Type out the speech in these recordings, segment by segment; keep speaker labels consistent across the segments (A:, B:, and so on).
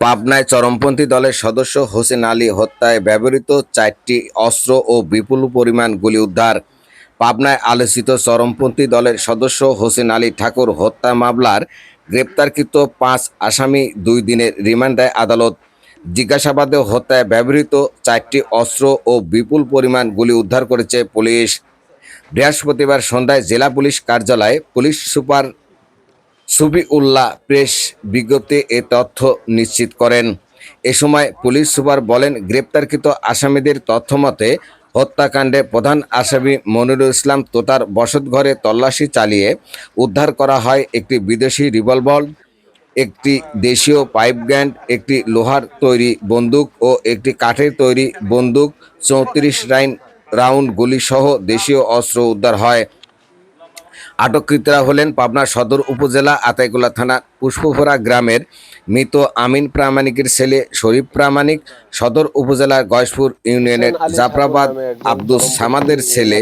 A: পাবনায় চরমপন্থী দলের সদস্য হোসেন আলী হত্যায় ব্যবহৃত 4টি অস্ত্র ও বিপুল পরিমাণ গুলি উদ্ধার। পাবনায় আলোচিত চরমপন্থী দলের সদস্য হোসেন আলী ঠাকুর হত্যা মামলার গ্রেপ্তারকৃত 5 আসামি 2 দিনের রিমান্ড দেয় আদালত। জিজ্ঞাসাবাদে হত্যায় ব্যবহৃত 4টি অস্ত্র ও বিপুল পরিমাণ গুলি উদ্ধার করেছে পুলিশ। বৃহস্পতিবার সন্ধ্যায় জেলা পুলিশ কার্যালয়ে পুলিশ সুপার সুবিউল্লাহ প্রেস বিজ্ঞপ্তি এ তথ্য নিশ্চিত করেন। এ সময় পুলিশ সুপার বলেন, গ্রেপ্তারকৃত আসামিদের তথ্যমতে হত্যাকাণ্ডে প্রধান আসামি মনিরুল ইসলাম তোতার বসতঘরে তল্লাশি চালিয়ে উদ্ধার করা হয় একটি বিদেশি রিভলভার, একটি দেশীয় পাইপ গ্যান, একটি লোহার তৈরি বন্দুক ও একটি কাঠের তৈরি বন্দুক, 34 রাউন্ড গুলি সহ দেশীয় অস্ত্র উদ্ধার হয়। আটককৃতরা হলেন পাবনা সদর উপজেলা আতাইকুলা থানা পুষ্পফোরা গ্রামের মৃত আমিন প্রামাণিকের ছেলে শরীফ প্রামাণিক, সদর উপজেলার গয়েশপুর ইউনিয়নের জাফরাবাদ আব্দুস সামাদের ছেলে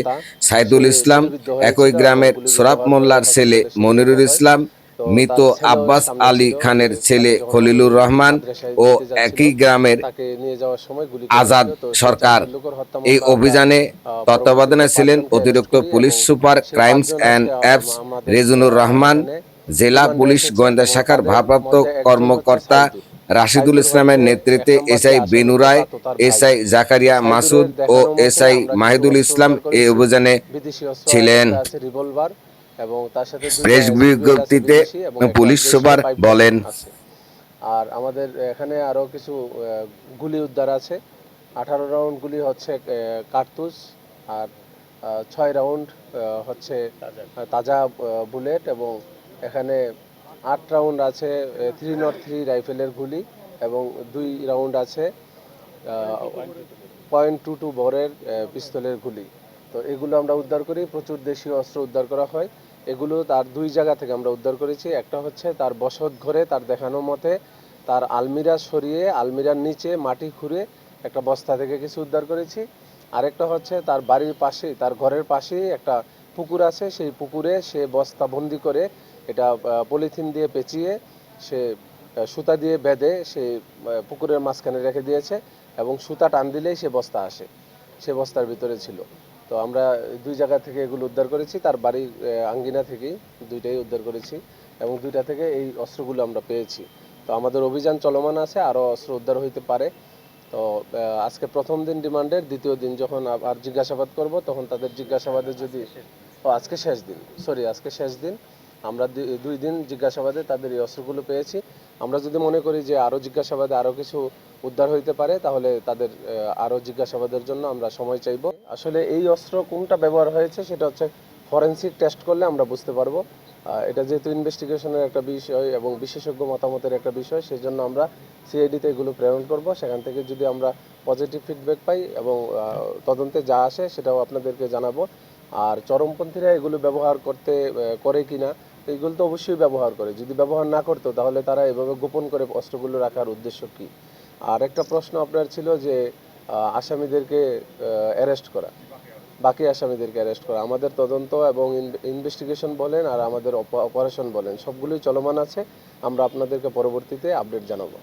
A: সাইদুল ইসলাম, একই গ্রামের সোরাব মোল্লার ছেলে মনিরুল ইসলাম, মৃত আব্বাস আলী খানের ছেলে খলিলুর রহমান ও একই গ্রামের আজাদ সরকার। এই অভিযানে তত্ত্বাবধানে ছিলেন অতিরিক্ত police super crimes and ops Rezunur Rahman, জেলা পুলিশ গোয়েন্দা শাখার ভারপ্রাপ্ত কর্মকর্তা রাশিদুল ইসলামের নেতৃত্বে এসআই বেনু রায়, এসআই জাকারিয়া মাসুদ ও এসআই মাহিদুল ইসলাম এই অভিযানে ছিলেন।
B: এবং তার সাথে
A: প্রেস বিজ্ঞপ্তিতে পুলিশ সুপার বলেন,
B: আর আমাদের এখানে আরো কিছু গুলি উদ্ধার আছে। 18 রাউন্ড গুলি হচ্ছে কার্তুজ, আর 6 রাউন্ড হচ্ছে তাজা বুলেট, এবং এখানে 8 রাউন্ড আছে 303 রাইফেলের গুলি, এবং 2 রাউন্ড আছে .22 বরের পিস্তলের গুলি। তো এগুলো আমরা উদ্ধার করি। প্রচুর দেশীয় অস্ত্র উদ্ধার করা হয়। এগুলো তার 2 জায়গা থেকে আমরা উদ্ধার করেছি। একটা হচ্ছে তার বসত ঘরে, তার দেখানো মতে তার আলমিরা সরিয়ে আলমিরার নিচে মাটি খুঁড়ে একটা বস্তা থেকে কিছু উদ্ধার করেছি। আরেকটা হচ্ছে তার বাড়ির পাশেই, তার ঘরের পাশেই একটা পুকুর আছে, সেই পুকুরে সে বস্তা বন্দি করে এটা পলিথিন দিয়ে পেঁচিয়ে সে সুতা দিয়ে বেঁধে সে পুকুরের মাঝখানে রেখে দিয়েছে, এবং সুতা টান দিলেই সে বস্তা আসে, সে বস্তার ভিতরে ছিল। তো আমরা 2 জায়গা থেকে এগুলো উদ্ধার করেছি, তার বাড়ির আঙ্গিনা থেকেই 2টাই উদ্ধার করেছি, এবং 2টা থেকে এই অস্ত্রগুলো আমরা পেয়েছি। তো আমাদের অভিযান চলমান আছে, আরও অস্ত্র উদ্ধার হইতে পারে। তো আজকে প্রথম দিন রিমান্ডের, দ্বিতীয় দিন যখন আবার জিজ্ঞাসাবাদ করব তখন তাদের জিজ্ঞাসাবাদে যদি আজকে শেষ দিন, আজকে শেষ দিন, আমরা 2 দিন জিজ্ঞাসাবাদে তাদের এই অস্ত্রগুলো পেয়েছি। আমরা যদি মনে করি যে আরও জিজ্ঞাসাবাদে আরও কিছু উদ্ধার হইতে পারে, তাহলে তাদের আরও জিজ্ঞাসাবাদের জন্য আমরা সময় চাইব। আসলে এই অস্ত্র কোনটা ব্যবহার হয়েছে সেটা হচ্ছে ফরেনসিক টেস্ট করলে আমরা বুঝতে পারবো। এটা যেহেতু ইনভেস্টিগেশনের একটা বিষয় এবং বিশেষজ্ঞ মতামতের একটা বিষয়, সেই জন্য আমরা সিআইডিতে এগুলো প্রেরণ করব। সেখান থেকে যদি আমরা পজিটিভ ফিডব্যাক পাই এবং তদন্তে যা আসে সেটাও আপনাদেরকে জানাবো। আর চরমপন্থীরা এগুলো ব্যবহার করে কিনা, এইগুলো তো অবশ্যই ব্যবহার করে। যদি ব্যবহার না করতো তাহলে তারা এভাবে গোপন করে অস্ত্রগুলো রাখার উদ্দেশ্য কী? আর একটা প্রশ্ন আপনার ছিল যে আসামিদেরকে অ্যারেস্ট করা, বাকি আসামিদেরকে অ্যারেস্ট করা। আমাদের তদন্ত এবং ইনভেস্টিগেশন বলেন আর আমাদের অপারেশন বলেন, সবগুলোই চলমান আছে। আমরা আপনাদেরকে পরবর্তীতে আপডেট জানাবো।